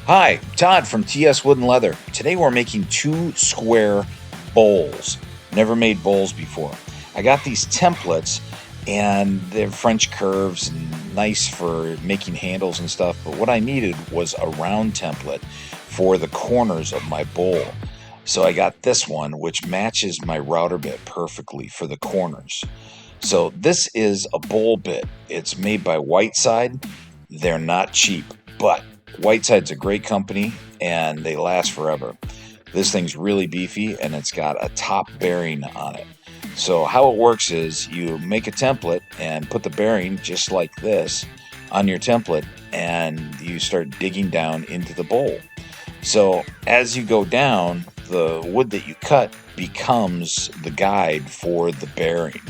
Hi, Todd from TS Wood and Leather. Today we're making two square bowls. Never made bowls before. I got these templates and they're French curves and nice for making handles and stuff, but what I needed was a round template for the corners of my bowl. So I got this one, which matches my router bit perfectly for the corners. So this is a bowl bit. It's made by Whiteside. They're not cheap, but Whiteside's a great company and they last forever. This thing's really beefy and it's got a top bearing on it. So how it works is you make a template and put the bearing just like this on your template and you start digging down into the bowl. So as you go down, the wood that you cut becomes the guide for the bearing.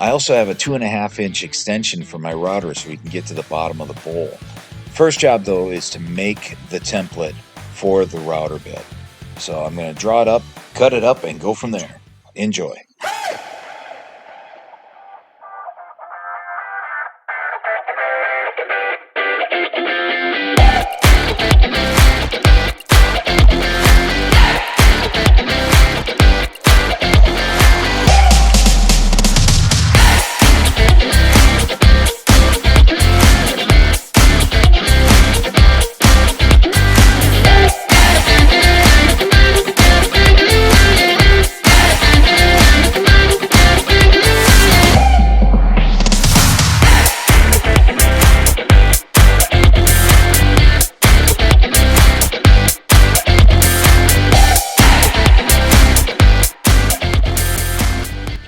I also have a 2.5-inch extension for my router so we can get to the bottom of the bowl. First job though is to make the template for the router bit. So I'm going to draw it up, cut it up, and go from there. Enjoy.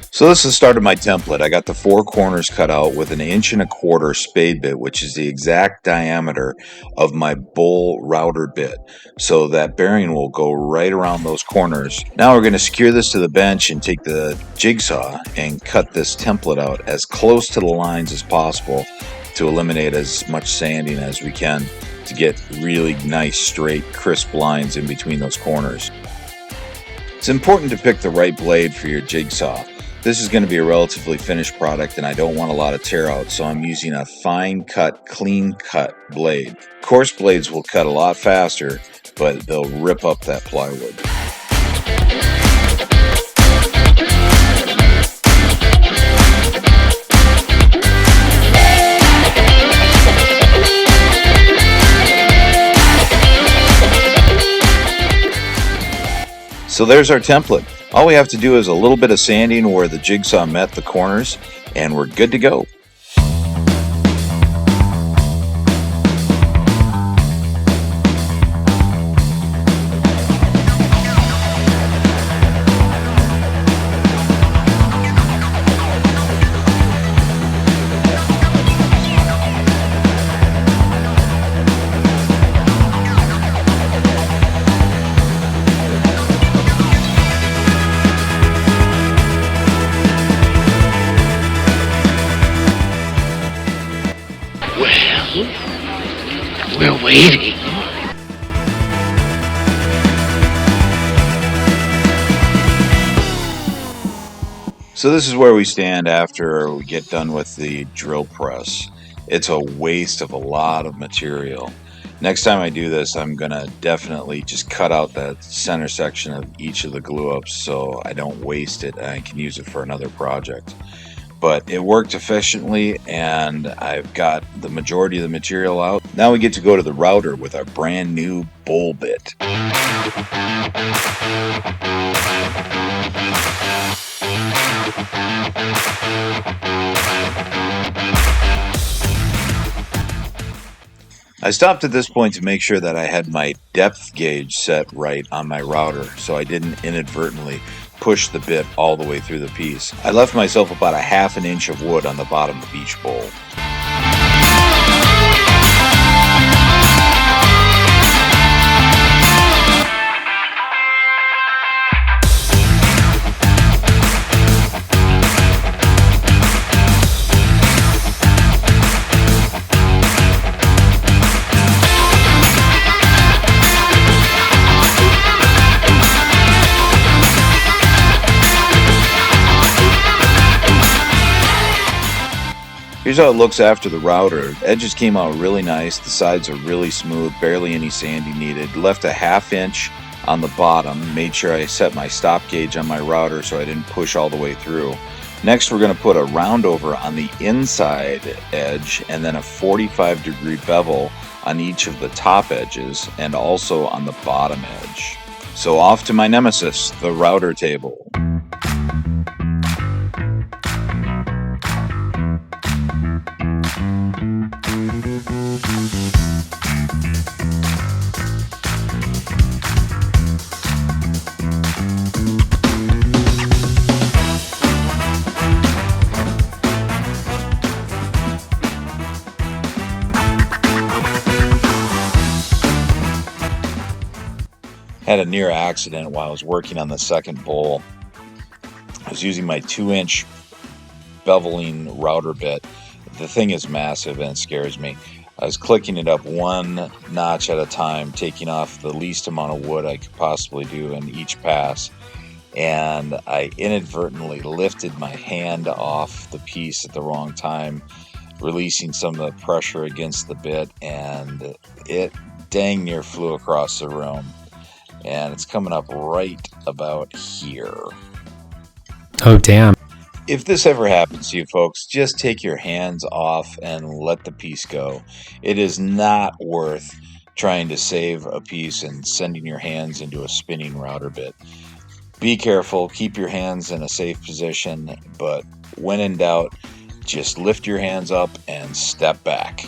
So this is the start of my template. I got the four corners cut out with an 1.25 inch spade bit, which is the exact diameter of my bowl router bit. So that bearing will go right around those corners. Now we're going to secure this to the bench and take the jigsaw and cut this template out as close to the lines as possible to eliminate as much sanding as we can to get really nice, straight, crisp lines in between those corners. It's important to pick the right blade for your jigsaw. This is going to be a relatively finished product and I don't want a lot of tear out, so I'm using a fine cut, clean cut blade. Coarse blades will cut a lot faster, but they'll rip up that plywood. So there's our template. All we have to do is a little bit of sanding where the jigsaw met the corners, and we're good to go. We're waiting. So this is where we stand after we get done with the drill press. It's a waste of a lot of material. Next time I do this, I'm going to definitely just cut out that center section of each of the glue ups so I don't waste it and I can use it for another project. But it worked efficiently and I've got the majority of the material out. Now we get to go to the router with our brand new bowl bit. I stopped at this point to make sure that I had my depth gauge set right on my router so I didn't inadvertently push the bit all the way through the piece. I left myself about 1/2 inch of wood on the bottom of each bowl. Here's how it looks after the router. Edges came out really nice. The sides are really smooth, barely any sanding needed. Left a 1/2 inch on the bottom. Made sure I set my stop gauge on my router so I didn't push all the way through. Next, we're going to put a round over on the inside edge and then a 45-degree bevel on each of the top edges and also on the bottom edge. So off to my nemesis, the router table. Had a near accident while I was working on the second bowl. I was using my 2-inch beveling router bit. The thing is massive and it scares me. I was clicking it up one notch at a time, taking off the least amount of wood I could possibly do in each pass. And I inadvertently lifted my hand off the piece at the wrong time, releasing some of the pressure against the bit, and it dang near flew across the room. And it's coming up right about here. Oh, damn. If this ever happens to you folks, just take your hands off and let the piece go. It is not worth trying to save a piece and sending your hands into a spinning router bit. Be careful, keep your hands in a safe position, but when in doubt, just lift your hands up and step back.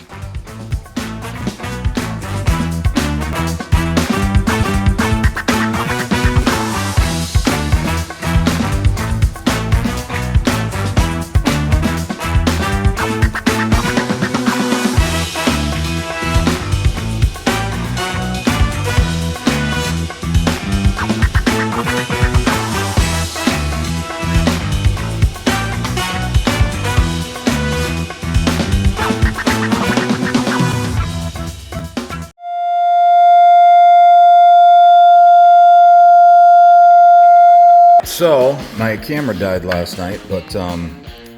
So, my camera died last night, but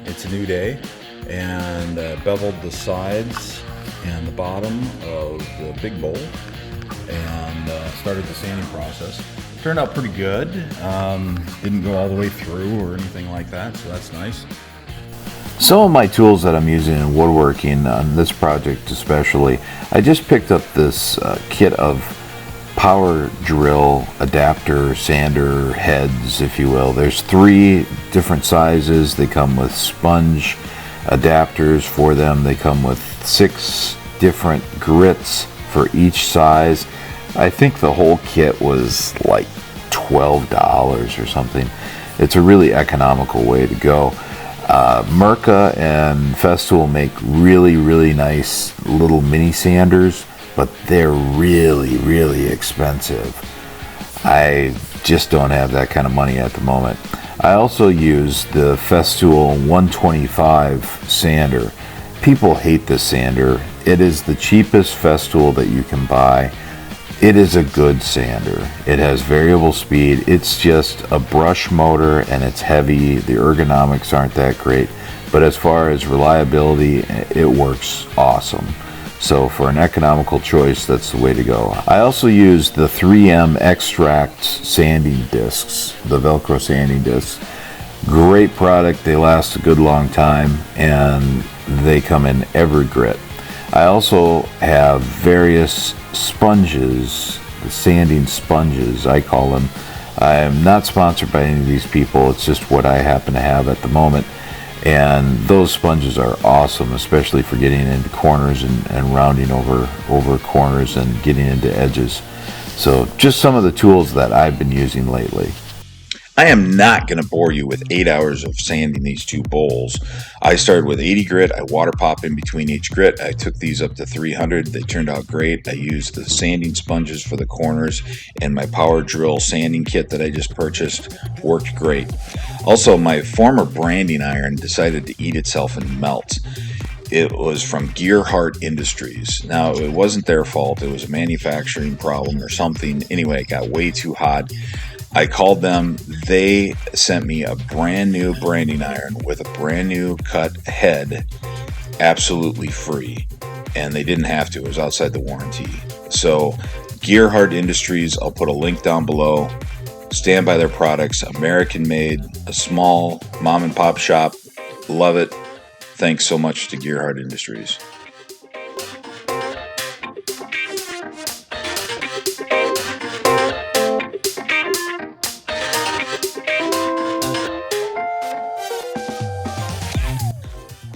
it's a new day, and beveled the sides and the bottom of the big bowl, and started the sanding process. Turned out pretty good. Didn't go all the way through or anything like that, so that's nice. Some of my tools that I'm using in woodworking on this project especially, I just picked up this kit of power drill adapter sander heads, if you will. There's 3 different sizes. They come with sponge adapters for them. They come with 6 different grits for each size. I think the whole kit was like $12 or something. It's a really economical way to go. Mirka and Festool make really nice little mini sanders, but they're really expensive. I just don't have that kind of money at the moment. I also use the Festool 125 sander. People hate this sander. It is the cheapest Festool that you can buy. It is a good sander. It has variable speed. It's just a brush motor and it's heavy. The ergonomics aren't that great, but as far as reliability, it works awesome. So for an economical choice, that's the way to go. I also use the 3M Xtract sanding discs, the Velcro sanding discs. Great product. They last a good long time, and they come in every grit. I also have various sponges, sanding sponges, I call them. I am not sponsored by any of these people. It's just what I happen to have at the moment. And those sponges are awesome, especially for getting into corners and rounding over corners and getting into edges. So just some of the tools that I've been using lately. I am not going to bore you with 8 hours of sanding these 2 bowls. I started with 80 grit. I water pop in between each grit. I took these up to 300. They turned out great. I used the sanding sponges for the corners, and my power drill sanding kit that I just purchased worked great. Also, my former branding iron decided to eat itself and melt. It was from GearHeart Industries. Now, it wasn't their fault. It was a manufacturing problem or something. Anyway, it got way too hot. I called them. They sent me a brand new branding iron with a brand new cut head absolutely free. And they didn't have to. It was outside the warranty. So GearHeart Industries, I'll put a link down below. Stand by their products. American made, a small mom and pop shop. Love it. Thanks so much to GearHeart Industries.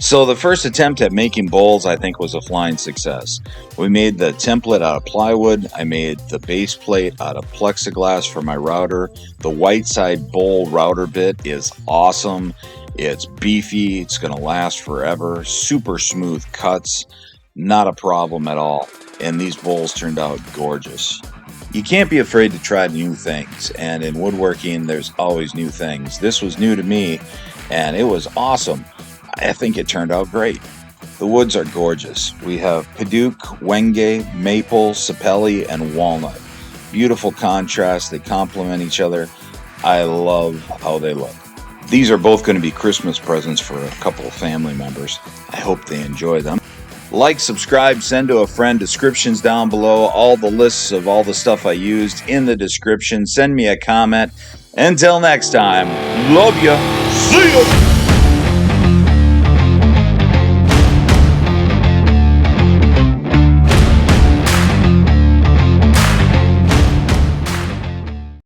So the first attempt at making bowls, I think, was a flying success. We made the template out of plywood. I made the base plate out of plexiglass for my router. The Whiteside bowl router bit is awesome. It's beefy. It's going to last forever. Super smooth cuts. Not a problem at all. And these bowls turned out gorgeous. You can't be afraid to try new things. And in woodworking, there's always new things. This was new to me, and it was awesome. I think it turned out great. The woods are gorgeous. We have Padauk, Wenge, maple, Sapelle, and walnut. Beautiful contrast. They complement each other. I love how they look. These are both going to be Christmas presents for a couple of family members. I hope they enjoy them. Like, subscribe, send to a friend. Descriptions down below. All the lists of all the stuff I used in the description. Send me a comment. Until next time, love ya. See ya.